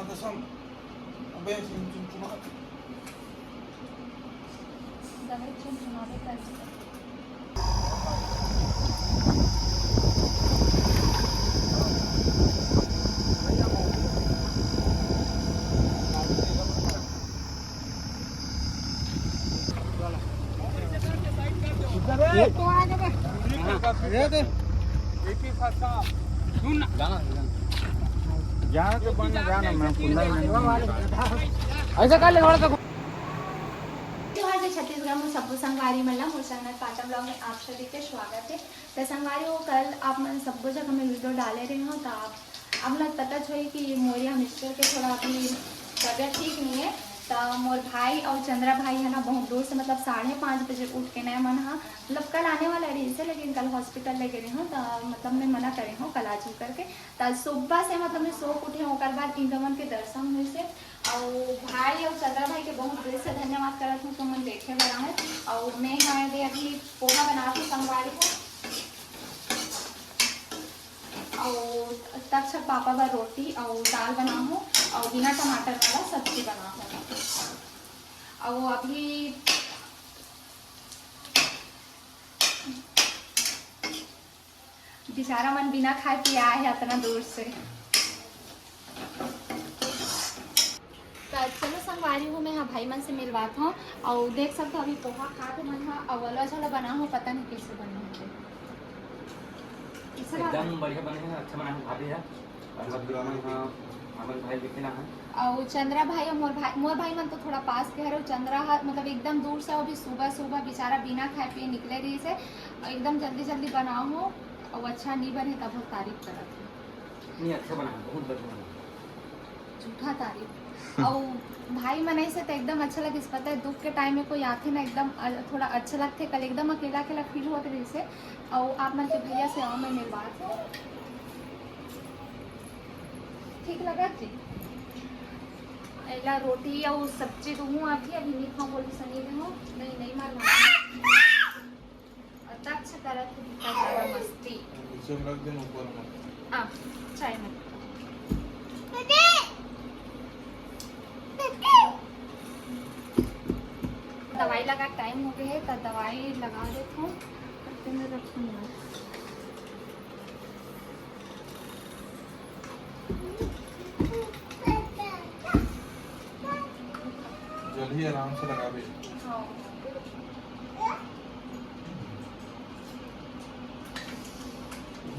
Pantesan अबे चुनचुना दवाई चुनचुनावे कर ऐसा कर ले थोड़ा सा। छत्तीसगढ़ में सबको संगवारी मल्ला मुर्शानाथ पाटा ब्लॉग में आप सभी के स्वागत है। तो संगवारी वो कल आप मन सबको जब हमें वीडियो डाले रहे हो तो आप लोग पता छोड़ी कि मोरिया मिस्टर के थोड़ा अभी तबियत ठीक नहीं है। तो मोर भाई और चंद्रा भाई है ना बहुत दूर से मतलब 5:30 बजे उठ के नया मन हाँ मतलब कल आने वाला रही से लेकिन कल हॉस्पिटल ले गए हूँ तो मतलब मैं मना करे हूँ कल आज करके। तो सुबह से मतलब मैं सो उठे हूँ बाद इंगमन के दर्शन हुए से और भाई और चंद्रा भाई के बहुत दिल से धन्यवाद करत हूँ तो मन देखे बना है। और मैं हमारे अभी पोहा बना थी संगवारी को और तब तक पापा का रोटी और दाल बना हूँ और बिना टमाटर वाला सब्जी बना हूँ। और अभी बेचारा मन बिना खाए पिए आया है इतना दूर से। चलो संगवारी हूँ मैं हाँ भाई मन से मिलवाता हूँ और देख सकते हो अभी पोहा खा के मन हाँ अवला झोला बना हूँ पता नहीं कैसे बना है एकदम बढ़िया बने हैं, अच्छा बना है भाभी है और भाई दिखना है। और चंद्रा भाई और मोर भाई मन तो थोड़ा पास के है। चंद्रा मतलब एकदम दूर से अभी सुबह बेचारा बिना खाए पिए निकले रही से एकदम जल्दी बनाओ हो और अच्छा नहीं बने तब बहुत तारीफ करत है। नहीं अच्छा बना है, बहुत बढ़िया बना। झूठा तारीफ और भाई मनाई से तो एकदम अच्छा लगे। पता है दुख के टाइम में कोई आते ना एकदम थोड़ा अच्छा लगते। कल एकदम अकेला फील होते रही से और आप मन के भैया से आओ मैं मिलवा ठीक लगा जी। एला रोटी और सब्जी दूँ अभी नहीं खाऊँ बोली सनी हूँ नहीं मारना अच्छा करत ज़्यादा मस्ती चाय में दवाई लगा टाइम हो गया है तो दवाई लगा देता हूँ में रखूँगा। जल्दी आराम से लगा भी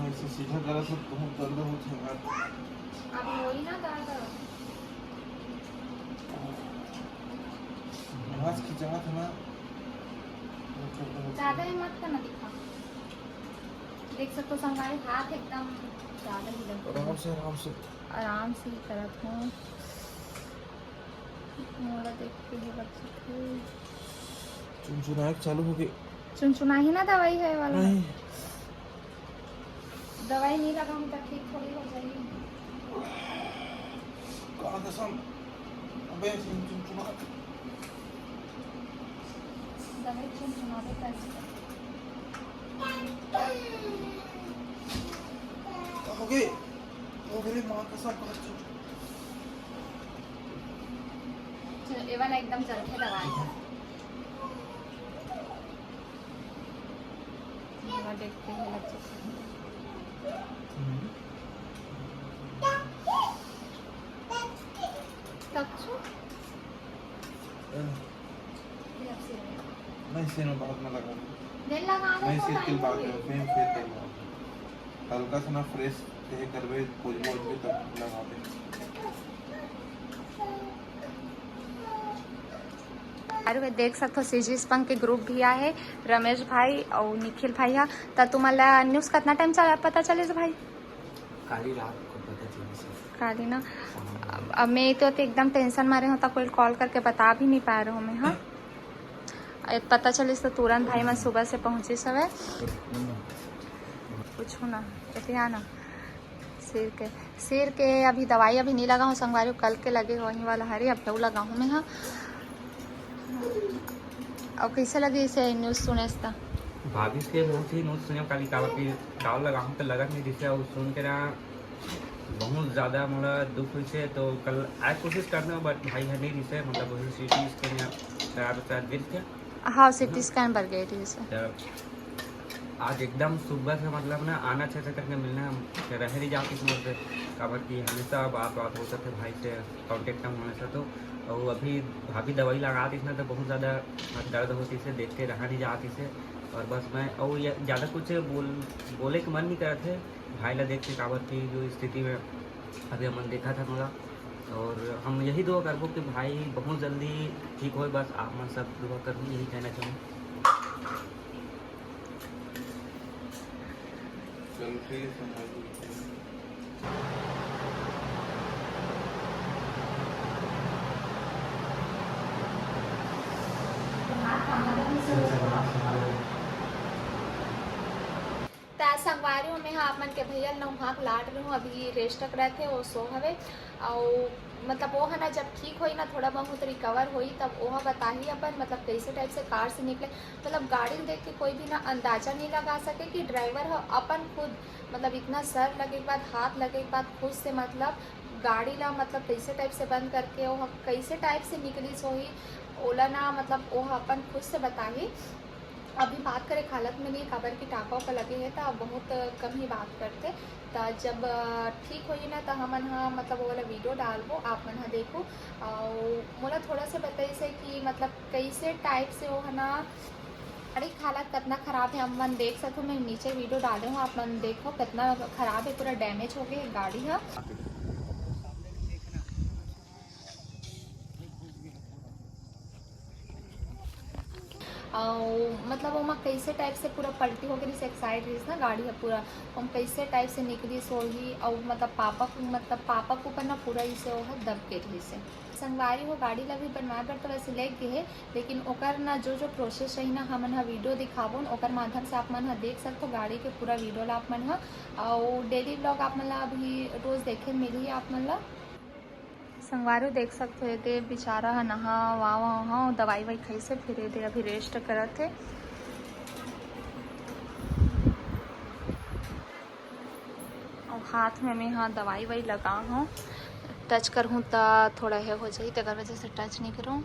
ऐसे सीधा करा तो बहुत दर्द होता है। अब वही ना दर्द आवाज खींचा था ना ज़्यादा हिम्मत का ना दिखा देख सकते हो संगवारी हाथ एकदम ज़्यादा ही लग आराम से ही करत हूँ मोड़ा देख के ही लग सकते चुनचुना चालू हो गई। चुनचुना ही ना दवाई है वाला दवाई नहीं लगा तो ठीक थोड़ी हो जाएगी। अबे चुनचुना दवाई चुनचुनावे कर हो गई वो मेरी माँ कसम ये वाला एकदम जल्दी दवाई है। देखते हैं बच्चे नहीं से में बहुत ना लगा दिल लगा नहीं से तिल बाग में फिर तेल हल्का सा ना फ्रेश ते करवे कुछ बहुत भी तब लगा दे। अरे देख सकते हो सीजी स्पंग के ग्रुप भी आए है रमेश भाई और निखिल भाई है। तो तुम्हारा न्यूज़ कितना टाइम पता चले भाई? काली रात को पता चली काली ना अब मैं तो एकदम टेंशन मारे हूँ तो कोई कॉल करके बता भी नहीं पा रहा हूँ मैं। हाँ पता चले तो तुरंत भाई मैं सुबह से पहुँची सब है पूछू ना क्या ना सिर के अभी दवाई अभी नहीं लगा हूँ संगवारी कल के लगे वहीं वाला हरी अब तो लगा हूँ मैं। हाँ और कैसे लगी इसे न्यूज़ सुने भाभी से बहुत ही न्यूज़ सुने काली काला की काल लगा हूँ तो लगा नहीं जिससे सुन के ना बहुत ज़्यादा मतलब दुख हुई से तो कल आज कोशिश करना बट भाई है नहीं रही से मतलब वही सिटी स्कैन या शायद गिर थे हाँ सिटी स्कैन पर गई थी इसे। तो आज एकदम सुबह से मतलब ना आना अच्छे से करके मिलना रह नहीं जाती समझ से खबर की हमेशा बात होता थे भाई से कांटेक्ट कम होने से तो और अभी भाभी दवाई लगा दी ना तो बहुत ज़्यादा दर्द होती से देख के रहा नहीं जाती से और बस मैं और ये ज़्यादा कुछ बोले के मन नहीं कर रहे थे भाई ला देख के काबर की जो स्थिति में अभी हमने देखा था थोड़ा और हम यही दुआ करबो कि भाई बहुत जल्दी ठीक हो बस आप मैं सब दुआ करूँ यही कहना चाहूँ। सेल्फी संभाली संगवारी में हाँ अपन के भैया नौहाक लाट रहे हूँ अभी रेस्ट रहे थे वो सो हवे और मतलब वो है ना जब ठीक होई ना थोड़ा बहुत रिकवर होई तब वो बताही अपन मतलब कैसे टाइप से कार से निकले मतलब गाड़ी देख के कोई भी ना अंदाजा नहीं लगा सके कि ड्राइवर है अपन खुद मतलब इतना सर लगे के बाद हाथ लगे के बाद खुद से मतलब गाड़ी ला मतलब कैसे टाइप से बंद करके वो कैसे टाइप से निकली सोही ओला ना मतलब वो अपन खुद से बताही। अभी बात करें हालत में नहीं खबर की टाका का लगे है तो बहुत कम ही बात करते तो जब ठीक होई ना तो हमन हाँ मतलब वो वाला वीडियो डालबो आप मन हाँ देखो और मोला थोड़ा सा बताइए से कि मतलब कैसे टाइप से वो है ना गाड़ी की हालत कितना ख़राब है हम मन देख सको मैं नीचे वीडियो डाले हूँ आप मन देखो कितना ख़राब है पूरा डैमेज हो गई गाड़ी है। और मतलब वो कैसे टाइप से पूरा पलटी हो गई से एक साइड रही ना गाड़ी है पूरा हम कैसे टाइप से निकली सोही और मतलब पापा को ऊपर ना पूरा इसे वो है दब के रही से संगवारी हो गाड़ी ला भी बनवाए पर तो वैसे ले गए है लेकिन ओकर ना जो प्रोसेस रही ना हमन हा वीडियो दिखाबो ओकर माध्यम से आप मन हा देख सकते गाड़ी के पूरा वीडियो ला आप मन हा और डेली ब्लॉग आप मन ला अभी रोज़ देखे मिली आप मन ला संगवारी देख सकते हो दे बेचारा है नहा वहाँ दवाई वाई कैसे फिरे दे अभी रेस्ट करत थे और हाथ में मैं हाँ दवाई वाई लगा हूँ टच कर हूँ तो थोड़ा है हो जाए अगर वजह से टच नहीं करूँ।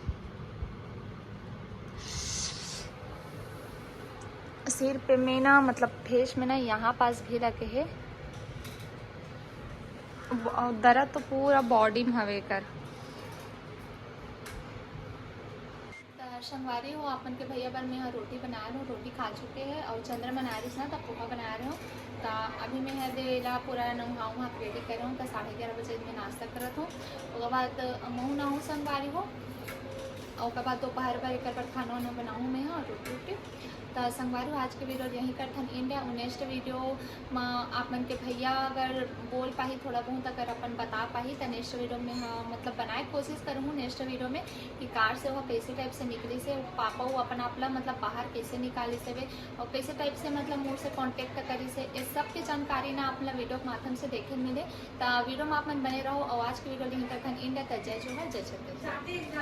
सिर पे में ना मतलब फेस में ना यहाँ पास भी लगे है दर्द तो पूरा बॉडी में हवे कर संगवारी हो अपन के भैया बन में यहाँ रोटी बना रहे हो रोटी खा चुके हैं और चंद्र बना रही ना तब पोहा बना रहे हो तो अभी मैं है देला पूरा नहाऊँ वहाँ रेडी कर रहा हूँ तो 11:30 बजे मैं नाश्ता करत हूँ उसके बाद महू नहाऊँ संगवारी हो और उसके बाद दोपहर पर एक बार खाना वाना बनाऊँ मैं हाँ रोटी तो संगवारी आज के वीडियो यहीं करथन इंडिया नेक्स्ट वीडियो में आप मन के भैया अगर बोल पाही थोड़ा बहुत अगर अपन बता पाही तो नेक्स्ट वीडियो में हाँ मतलब बनाए कोशिश करूँ नेक्स्ट वीडियो में कि कार से वो कैसे टाइप से निकली से पापा वो अपन आपला मतलब बाहर कैसे निकाली से वे और कैसे टाइप से मतलब मुँह से कॉन्टेक्ट करी से इस सब की जानकारी ना अपना वीडियो के माध्यम से देखे मिले तो वीडियो में आप मन बने रहो और आज की वीडियो यहीं करथन इंडिया तो जय जोहर जय छत्तीसगढ़।